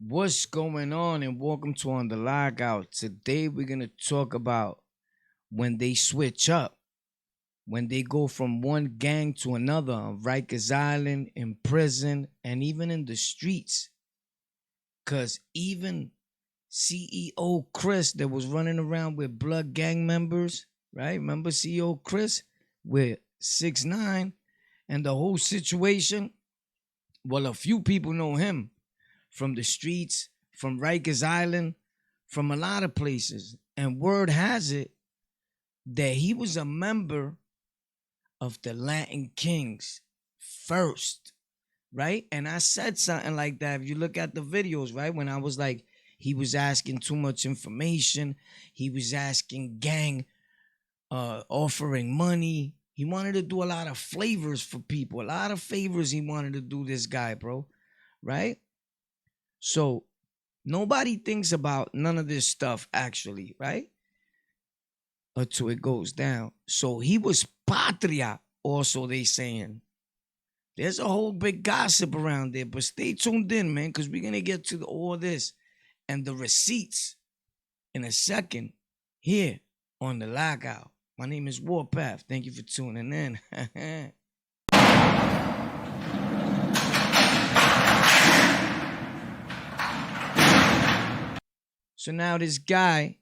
What's going on? And welcome to On the Lockout. Today we're gonna talk about when they switch up, when they go from one gang to another on Rikers Island, in prison, and even in the streets. Cause even CEO Chris that was running around with blood gang members, right? Remember CEO Chris with 6ix9ine and the whole situation? Well, a few people know him from the streets, from Rikers Island, from a lot of places. And word has it that he was a member of the Latin Kings first, right? And I said something like that. If you look at the videos, right? When I was like, he was asking too much information. He was asking gang, offering money. He wanted to do a lot of flavors for people. A lot of favors he wanted to do, this guy, bro. Right? So nobody thinks about none of this stuff actually, right? Until it goes down. So he was Patria, also they saying. There's a whole big gossip around there, but stay tuned in, man, because we're gonna get to all this and the receipts in a second here on the Lockout. My name is Warpath. Thank you for tuning in. So now this guy,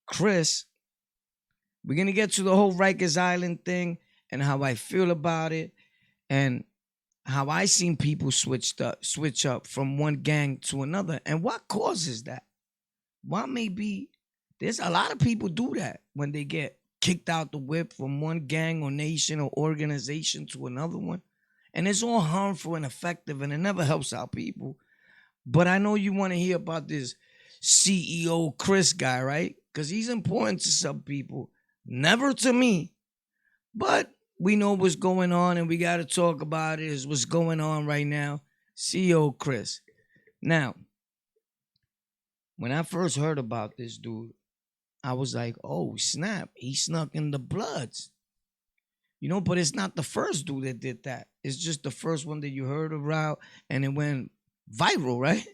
Chris, we're going to get to the whole Rikers Island thing and how I feel about it and how I seen people switch up from one gang to another and what causes that. Why maybe there's a lot of people do that when they get kicked out the whip from one gang or nation or organization to another one. And it's all harmful and effective and it never helps out people. But I know you want to hear about this CEO Chris guy, right? Because he's important to some people. Never to me. But we know what's going on and we got to talk about it. Is what's going on right now. CEO Chris. Now, when I first heard about this dude, I was like, oh, snap. He snuck in the Bloods. You know, but it's not the first dude that did that. It's just the first one that you heard about and it went viral, right?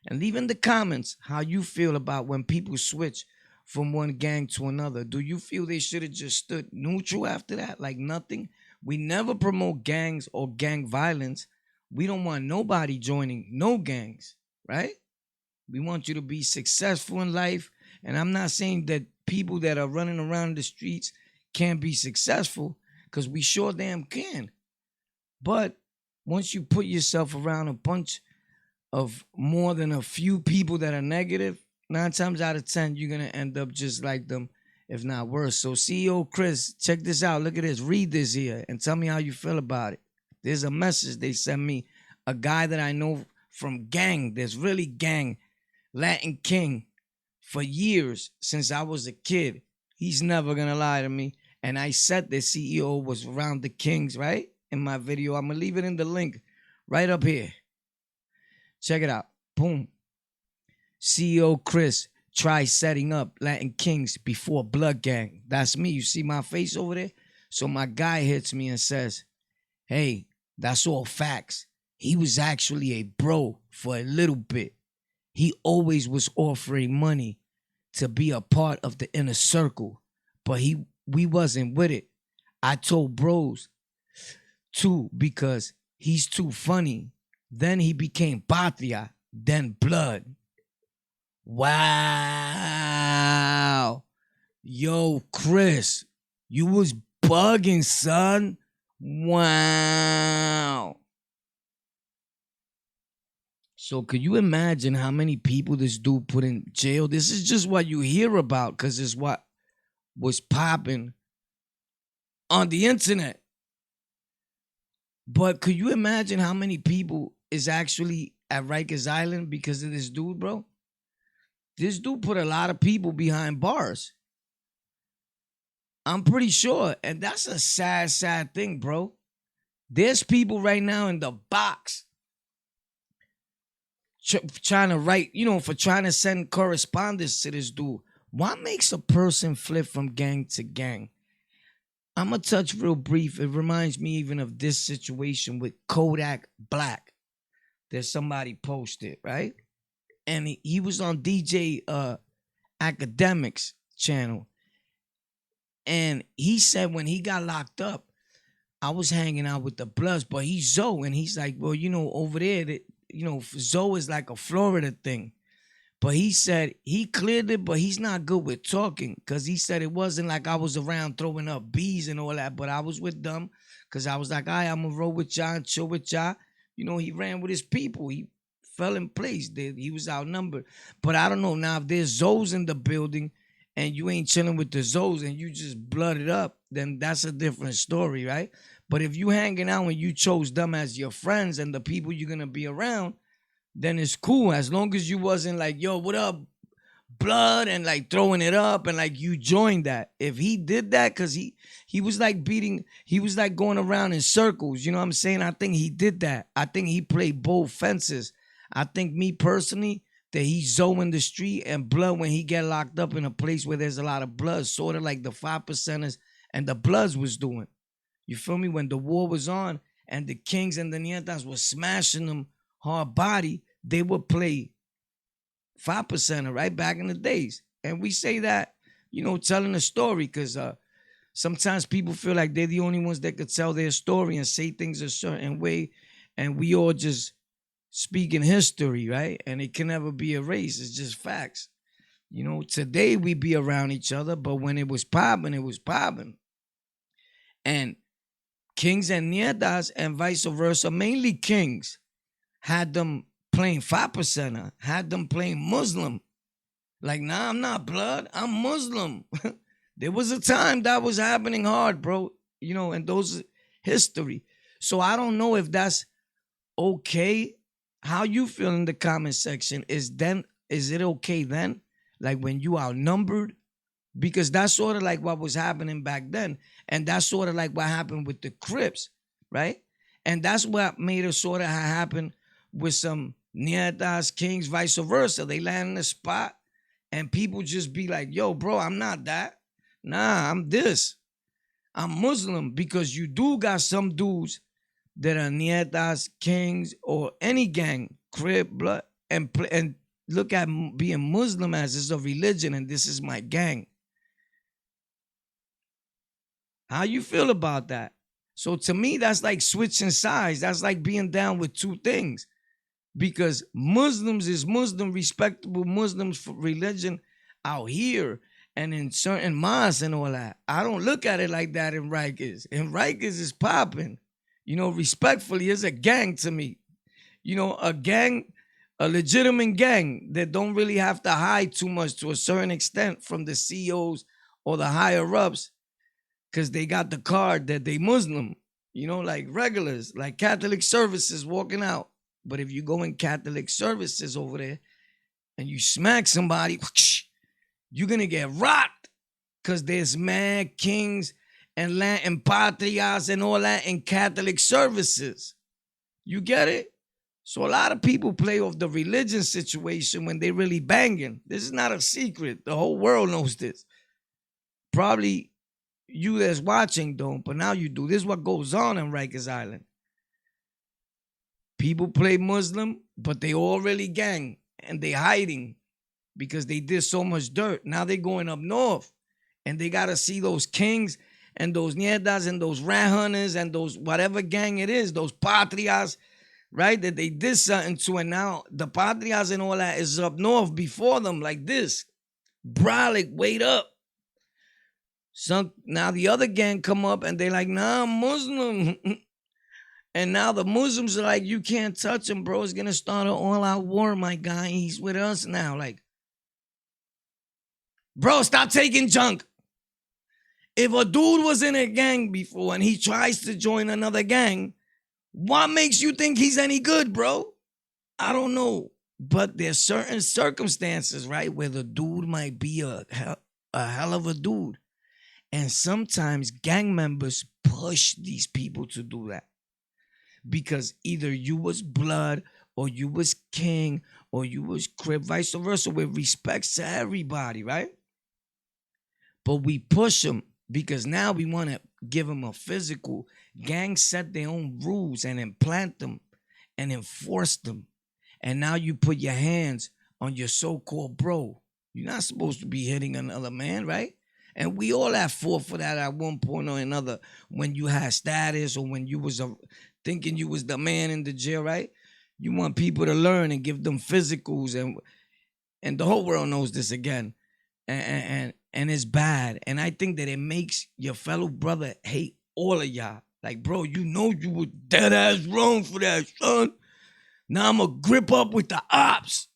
And leave in the comments how you feel about when people switch from one gang to another. Do you feel they should have just stood neutral after that? Like nothing? We never promote gangs or gang violence. We don't want nobody joining no gangs, right? We want you to be successful in life. And I'm not saying that people that are running around the streets can't be successful, because we sure damn can. But once you put yourself around a bunch of more than a few people that are negative, 9 times out of 10, you're going to end up just like them, if not worse. So CEO Chris, check this out. Look at this. Read this here and tell me how you feel about it. There's a message they sent me. A guy that I know from gang, that's really gang, Latin King, for years since I was a kid. He's never going to lie to me. And I said the CEO was around the Kings, right? In my video. I'm going to leave it in the link right up here. Check it out. Boom. CEO Chris tries setting up Latin Kings before Blood Gang. That's me. You see my face over there? So my guy hits me and says, hey, that's all facts. He was actually a bro for a little bit. He always was offering money to be a part of the inner circle, but we wasn't with it. I told bros too because he's too funny. Then he became Patrias, then Blood. Wow. Yo, Chris, you was bugging, son. Wow. So could you imagine how many people this dude put in jail? This is just what you hear about because it's what was popping on the internet. But could you imagine how many people is actually at Rikers Island because of this dude, bro? This dude put a lot of people behind bars. I'm pretty sure. And that's a sad, sad thing, bro. There's people right now in the box trying to write, for trying to send correspondence to this dude. What makes a person flip from gang to gang? I'm going to touch real brief. It reminds me even of this situation with Kodak Black that somebody posted, right? and he was on DJ Academics channel, and he said when he got locked up, I was hanging out with the Bloods, but he's Zoe, and he's like, well, over there, Zoe is like a Florida thing. But he said he cleared it, but he's not good with talking, because he said it wasn't like I was around throwing up bees and all that, but I was with them because I was like, all right, I'm going to roll with y'all and chill with y'all. He ran with his people. He fell in place. He was outnumbered. But I don't know. Now, if there's Zoes in the building and you ain't chilling with the Zoes and you just blooded up, then that's a different story, right? But if you hanging out and you chose them as your friends and the people you're going to be around, then it's cool, as long as you wasn't like, yo, what up, blood, and like throwing it up and like you joined that. If he did that, because he was like he was like going around in circles, you know what I'm saying? I think he did that. I think he played both fences. I think, me personally, that he's Zoe in the street and blood when he get locked up in a place where there's a lot of blood, sort of like the 5%ers and the Bloods was doing. You feel me? When the war was on and the Kings and the Nietas were smashing them hard body, they would play 5%er right back in the days. And we say that, telling a story, because sometimes people feel like they're the only ones that could tell their story and say things a certain way, and we all just speak in history, right? And it can never be erased. It's just facts. Today we be around each other, but when it was popping, it was popping. And Kings and Nietas and vice versa, mainly Kings, had them playing 5%er, had them playing Muslim. Like, nah, I'm not blood, I'm Muslim. There was a time that was happening hard, bro, and those history. So I don't know if that's okay. How you feel in the comment section? Is it okay then? Like when you outnumbered? Because that's sort of like what was happening back then. And that's sort of like what happened with the Crips, right? And that's what made it sort of happen with some Nietas, Kings, vice versa. They land in a spot and people just be like, yo, bro, I'm not that. Nah, I'm this. I'm Muslim, because you do got some dudes that are Nietas, Kings, or any gang, Crip, Blood, and look at being Muslim as is a religion and this is my gang. How you feel about that? So to me, that's like switching sides. That's like being down with two things. Because Muslims is Muslim, respectable Muslims for religion out here and in certain mosques and all that. I don't look at it like that in Rikers. In Rikers is popping. Respectfully, it's a gang to me. A gang, a legitimate gang that don't really have to hide too much to a certain extent from the CEOs or the higher ups, because they got the card that they Muslim, like regulars, like Catholic services walking out. But if you go in Catholic services over there and you smack somebody, you're going to get rocked, because there's mad Kings and Patrias and all that in Catholic services. You get it? So a lot of people play off the religion situation when they really banging. This is not a secret. The whole world knows this. Probably you that's watching don't, but now you do. This is what goes on in Rikers Island. People play Muslim, but they all really gang, and they hiding because they did so much dirt. Now they going up north, and they got to see those Kings and those Nietas and those rat hunters and those whatever gang it is, those Patrias, right, that they did something to, and now the Patrias and all that is up north before them like this. Brolic, wait up. Now the other gang come up and they like, nah, I'm Muslim. And now the Muslims are like, you can't touch him, bro. It's going to start an all-out war, my guy. He's with us now. Like, bro, stop taking junk. If a dude was in a gang before and he tries to join another gang, what makes you think he's any good, bro? I don't know. But there's certain circumstances, right, where the dude might be a hell of a dude. And sometimes gang members push these people to do that. Because either you was blood or you was king or you was Crip, vice versa, with respects to everybody, right? But we push them because now we want to give them a physical. Gangs set their own rules and implant them and enforce them. And now you put your hands on your so-called bro. You're not supposed to be hitting another man, right? And we all have fought for that at one point or another when you had status or when you was thinking you was the man in the jail, right? You want people to learn and give them physicals, and the whole world knows this again. And it's bad. And I think that it makes your fellow brother hate all of y'all. Like, bro, you know you were dead ass wrong for that, son. Now I'm gonna grip up with the ops.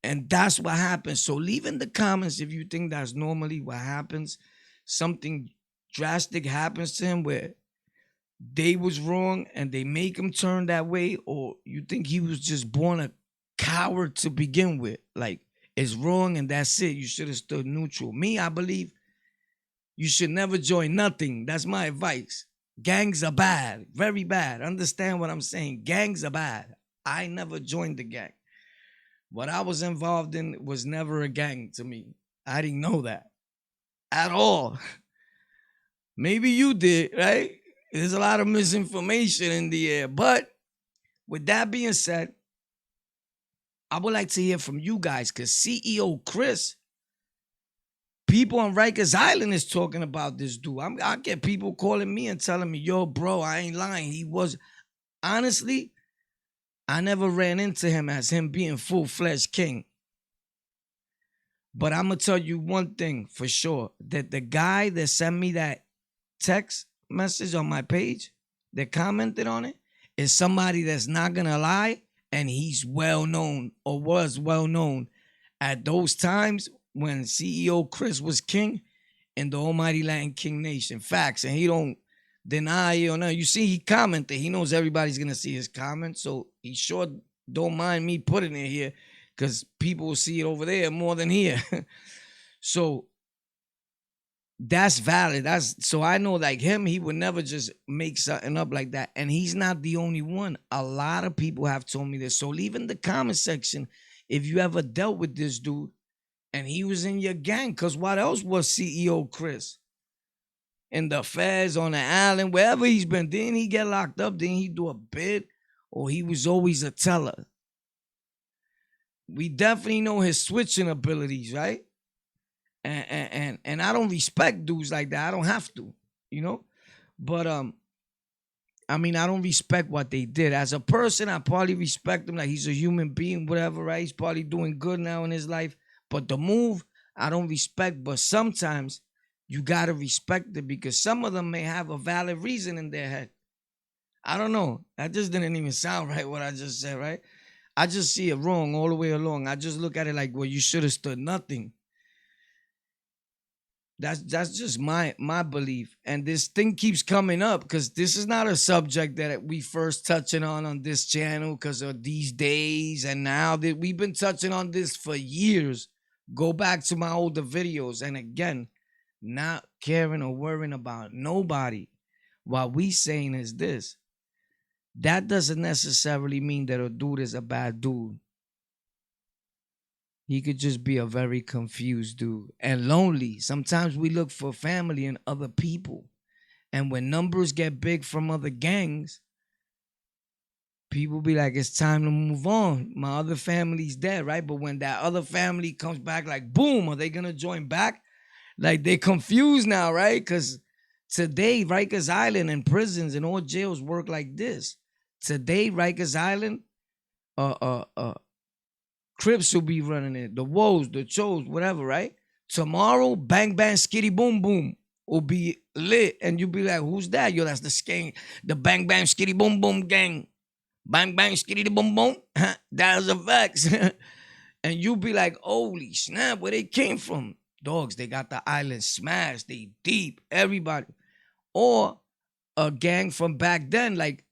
And that's what happens. So leave in the comments if you think that's normally what happens. Something drastic happens to him where they was wrong and they make him turn that way, or you think he was just born a coward to begin with. Like, it's wrong and that's it. You should have stood neutral. Me, I believe you should never join nothing. That's my advice. Gangs are bad, very bad. Understand what I'm saying? Gangs are bad. I never joined the gang. What I was involved in was never a gang to me. I didn't know that at all. Maybe you did, right? There's a lot of misinformation in the air. But with that being said, I would like to hear from you guys because CEO Chirs, people on Rikers Island is talking about this dude. I get people calling me and telling me, yo, bro, I ain't lying. He was, honestly, I never ran into him as him being full-fledged king. But I'm going to tell you one thing for sure, that the guy that sent me that text message on my page, that commented on it, is somebody that's not going to lie, and he's well-known or was well-known at those times when CEO Chirs was king in the almighty Latin King Nation. Facts, and he don't deny it or not. You see, he commented. He knows everybody's going to see his comment, so he sure don't mind me putting it here because people will see it over there more than here. So that's valid. So I know, like him, he would never just make something up like that. And he's not the only one. A lot of people have told me this. So leave in the comment section if you ever dealt with this dude and he was in your gang. Because what else was CEO Chirs? In the feds, on the island, wherever he's been. Didn't he get locked up? Didn't he do a bid? Or he was always a teller? We definitely know his switching abilities, right? And I don't respect dudes like that. I don't have to, you know? But I mean, I don't respect what they did. As a person, I probably respect him like he's a human being, whatever, right? He's probably doing good now in his life. But the move, I don't respect. But sometimes you gotta respect it because some of them may have a valid reason in their head. I don't know. That just didn't even sound right, what I just said, right? I just see it wrong all the way along. I just look at it like, well, you should have stood nothing. That's just my belief. And this thing keeps coming up because this is not a subject that we first touching on this channel because of these days. And now that we've been touching on this for years. Go back to my older videos. And again, not caring or worrying about nobody. What we saying is this. That doesn't necessarily mean that a dude is a bad dude. He could just be a very confused dude and lonely. Sometimes we look for family in other people. And when numbers get big from other gangs, people be like, it's time to move on. My other family's dead, right? But when that other family comes back, like, boom, are they going to join back? Like, they're confused now, right? Because today, Rikers Island and prisons and all jails work like this. Today, Rikers Island, Crips will be running it. The Woes, the Chos, whatever, right? Tomorrow, Bang Bang Skitty Boom Boom will be lit. And you'll be like, who's that? Yo, that's the gang, the Bang Bang Skitty Boom Boom gang. Bang Bang Skitty Boom Boom. That's a facts. And you'll be like, holy snap, where they came from? Dogs, they got the island smashed. They deep, everybody. Or a gang from back then, like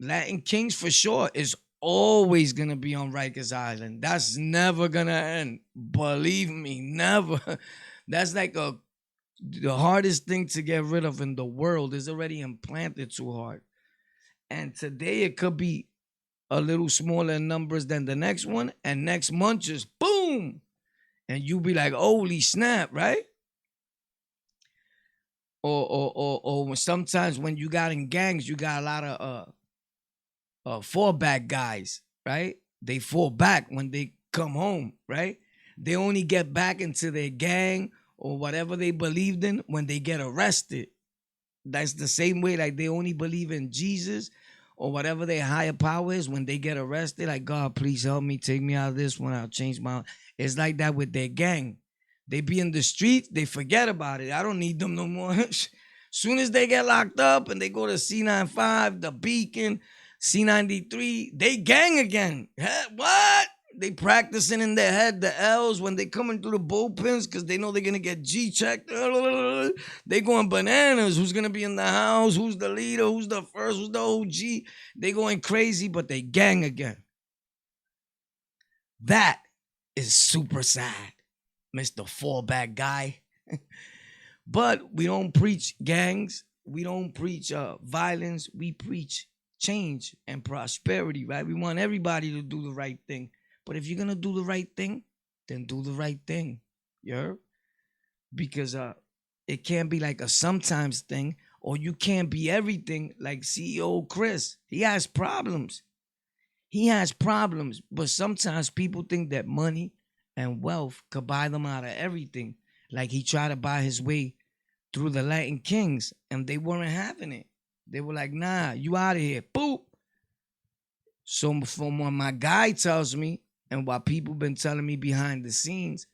Latin Kings for sure, is always gonna be on Rikers Island. That's never gonna end. Believe me, never. That's like the hardest thing to get rid of in the world. Is already implanted too hard. And today it could be a little smaller in numbers than the next one, and next month just boom, and you be like, holy snap, right? Or sometimes when you got in gangs, you got a lot of fallback guys, right? They fall back when they come home, right? They only get back into their gang or whatever they believed in when they get arrested. That's the same way, like they only believe in Jesus or whatever their higher power is when they get arrested. Like, God, please help me, take me out of this one. I'll change my. It's like that with their gang. They be in the streets, they forget about it. I don't need them no more. Soon as they get locked up and they go to C95, the Beacon, C93, they gang again. What? They practicing in their head the L's when they coming through the bullpens because they know they're gonna get G checked. They going bananas. Who's gonna be in the house? Who's the leader? Who's the first? Who's the OG? They going crazy, but they gang again. That is super sad, Mr. Fallback guy. But we don't preach gangs. We don't preach violence. We preach change and prosperity, right? We want everybody to do the right thing. But if you're going to do the right thing, then do the right thing. You heard? Because it can't be like a sometimes thing, or you can't be everything like CEO Chirs. He has problems. He has problems. But sometimes people think that money and wealth could buy them out of everything. Like he tried to buy his way through the Latin Kings, and they weren't having it. They were like, nah, you out of here. Boop. So from what my guy tells me, and what people been telling me behind the scenes,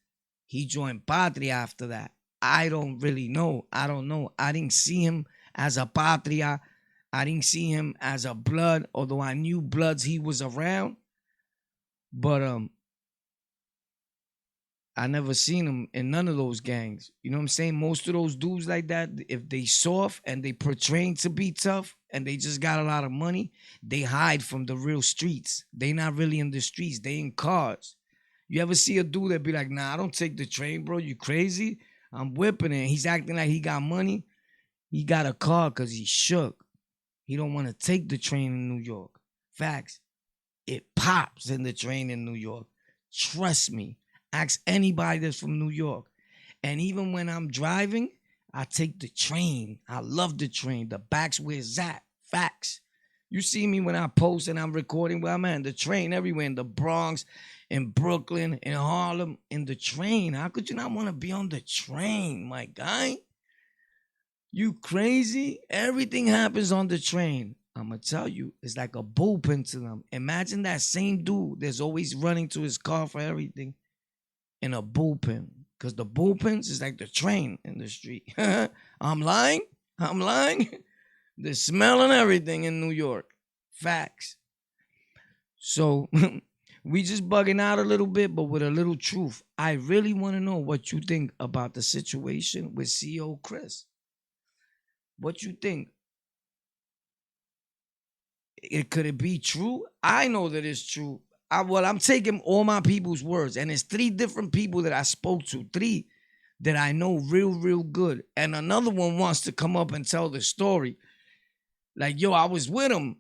he joined Patria after that. I don't really know. I don't know. I didn't see him as a Patria. I didn't see him as a blood, although I knew bloods he was around. But I never seen him in none of those gangs. You know what I'm saying? Most of those dudes like that, if they soft and they portraying to be tough and they just got a lot of money, they hide from the real streets. They not really in the streets. They in cars. You ever see a dude that be like, nah, I don't take the train, bro. You crazy? I'm whipping it. He's acting like he got money. He got a car because he shook. He don't want to take the train in New York. Facts. It pops in the train in New York. Trust me. Ask anybody that's from New York. And even when I'm driving, I take the train. I love the train. The back's where it's at. Facts. You see me when I post and I'm recording where I'm at. The train everywhere. In the Bronx, in Brooklyn, in Harlem. In the train. How could you not want to be on the train, my guy? You crazy? Everything happens on the train. I'm going to tell you, it's like a bullpen to them. Imagine that same dude that's always running to his car for everything in a bullpen. Because the bullpens is like the train in the street. I'm lying? I'm lying? They're smelling everything in New York. Facts. So we just bugging out a little bit, but with a little truth. I really want to know what you think about the situation with CEO Chirs. What you think? Could it be true? I know that it's true. I'm taking all my people's words, and it's 3 different people that I spoke to, 3 that I know real good. And another one wants to come up and tell the story. Like, yo, I was with him.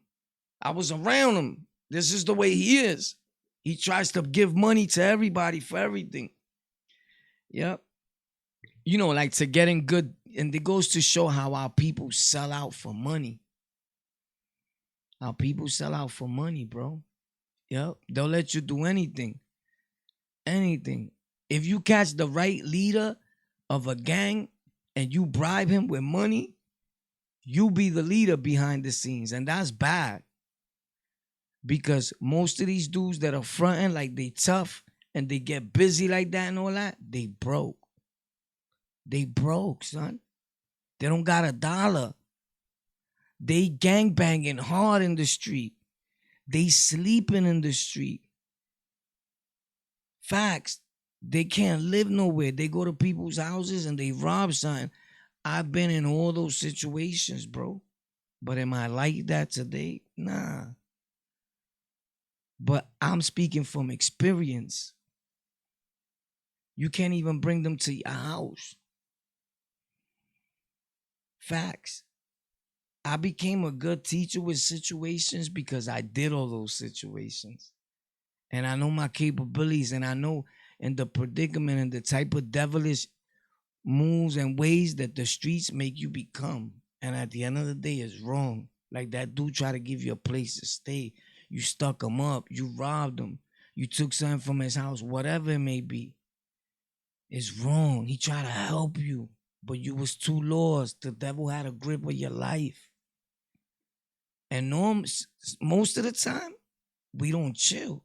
I was around him. This is the way he is. He tries to give money to everybody for everything. Yep. You know, like to getting good. And it goes to show how our people sell out for money. Our people sell out for money, bro. Yep. They'll let you do anything. Anything. If you catch the right leader of a gang and you bribe him with money, you be the leader behind the scenes. And that's bad. Because most of these dudes that are fronting like they tough and they get busy like that and all that, they broke. They broke, son. They don't got a dollar. They gangbanging hard in the street. They sleeping in the street. Facts. They can't live nowhere. They go to people's houses and they rob something. I've been in all those situations, bro. But am I like that today? Nah. But I'm speaking from experience. You can't even bring them to your house. Facts. I became a good teacher with situations because I did all those situations. And I know my capabilities, and I know in the predicament and the type of devilish moves and ways that the streets make you become. And at the end of the day, it's wrong. Like that dude try to give you a place to stay. You stuck him up. You robbed him. you took something from his house, whatever it may be, it's wrong. He tried to help you, but you was too lost. The devil had a grip of your life. And most of the time, we don't chill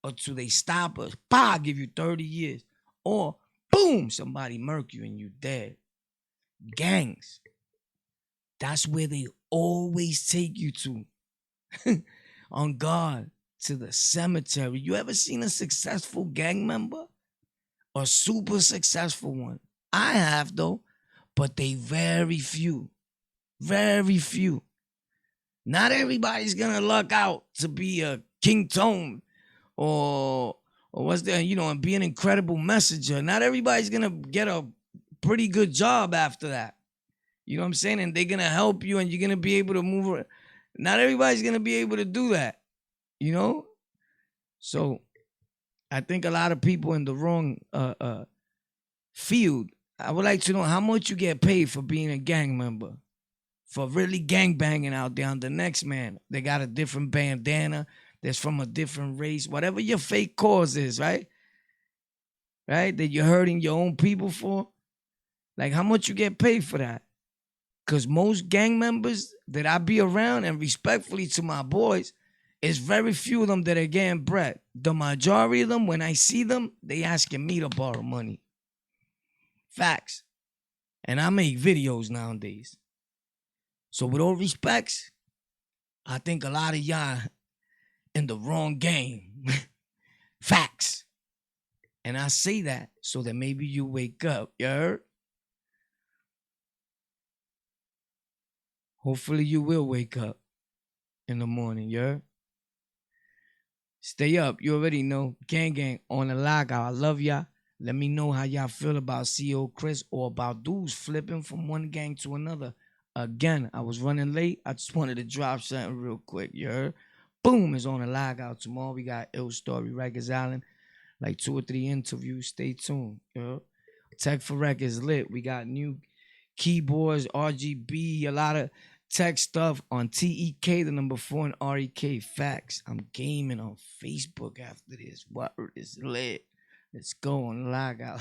until they stop us. Bah, give you 30 years. Or boom, somebody murk you and you dead. Gangs. That's where they always take you to. On guard, to the cemetery. You ever seen a successful gang member? A super successful one? I have though, but they very few. Very few. Not everybody's gonna luck out to be a King Tone or what's that, and be an incredible messenger. Not everybody's gonna get a pretty good job after that. You know what I'm saying? And they're gonna help you and you're gonna be able to move around. Not everybody's gonna be able to do that, you know? So I think a lot of people in the wrong field. I would like to know how much you get paid for being a gang member. For really gang banging out there on the next man. They got a different bandana. That's from a different race. Whatever your fake cause is, right? Right? That you're hurting your own people for. Like, how much you get paid for that? Because most gang members that I be around, and respectfully to my boys, it's very few of them that are getting bread. The majority of them, when I see them, they asking me to borrow money. Facts. And I make videos nowadays. So with all respects, I think a lot of y'all in the wrong game. Facts. And I say that so that maybe you wake up. You heard? Hopefully you will wake up in the morning. You heard? Stay up. You already know. Gang gang on the Lockout. I love y'all. Let me know how y'all feel about CEO Chirs or about dudes flipping from one gang to another. Again, I was running late. I just wanted to drop something real quick. You heard? Boom, it's on the Lockout tomorrow. We got Ill Story, Rikers Island. Like 2 or 3 interviews. Stay tuned. You heard? Tech for Records lit. We got new keyboards, RGB, a lot of tech stuff on TEK, the number 4 and REK. Facts. I'm gaming on Facebook after this. What is lit? Let's go on the Lockout.